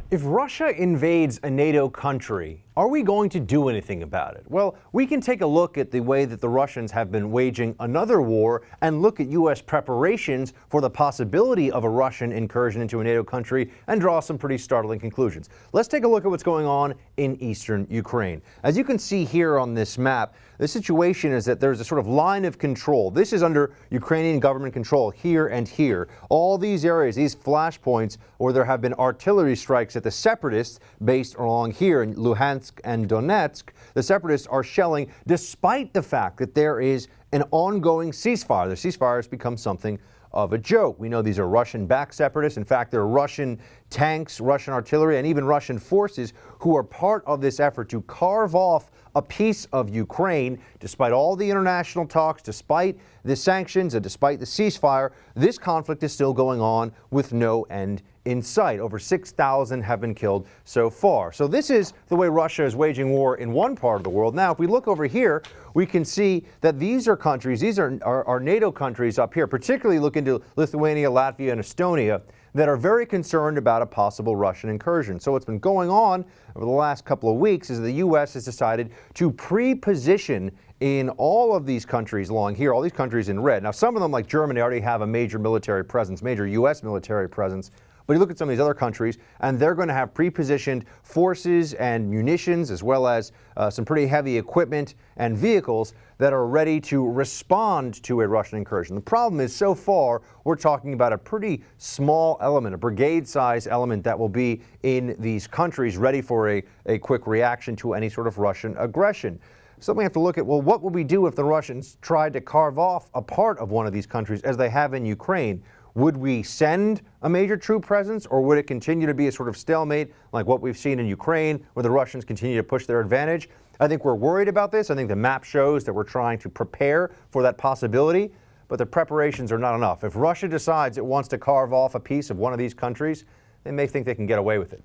If Russia invades a NATO country, are we going to do anything about it? Well, we can take a look at the way that the Russians have been waging another war and look at U.S. preparations for the possibility of a Russian incursion into a NATO country and draw some pretty startling conclusions. Let's take a look at what's going on in eastern Ukraine. As you can see here on this map, the situation is that there's a sort of line of control. This is under Ukrainian government control here and here. All these areas, these flashpoints where there have been artillery strikes at the separatists based along here in Luhansk and Donetsk, the separatists are shelling despite the fact that there is an ongoing ceasefire. The ceasefire has become something of a joke. We know these are Russian-backed separatists. In fact, there are Russian tanks, Russian artillery, and even Russian forces who are part of this effort to carve off a piece of Ukraine. Despite all the international talks, despite the sanctions, and despite the ceasefire, this conflict is still going on with no end in sight. Over 6,000 have been killed so far. So this is the way Russia is waging war in one part of the world. Now, if we look over here, we can see that these are countries, these are NATO countries up here, particularly look into Lithuania, Latvia, and Estonia, that are very concerned about a possible Russian incursion. So what's been going on over the last couple of weeks is the U.S. has decided to pre-position in all of these countries along here, all these countries in red. Now, some of them, like Germany, already have a major military presence, major U.S. military presence. But you look at some of these other countries, and they're going to have pre-positioned forces and munitions, as well as some pretty heavy equipment and vehicles that are ready to respond to a Russian incursion. The problem is, so far, we're talking about a pretty small element, a brigade-sized element that will be in these countries ready for a quick reaction to any sort of Russian aggression. So we have to look at, well, what would we do if the Russians tried to carve off a part of one of these countries, as they have in Ukraine? Would we send a major troop presence, or would it continue to be a sort of stalemate like what we've seen in Ukraine, where the Russians continue to push their advantage? I think we're worried about this. I think the map shows that we're trying to prepare for that possibility, but the preparations are not enough. If Russia decides it wants to carve off a piece of one of these countries, they may think they can get away with it.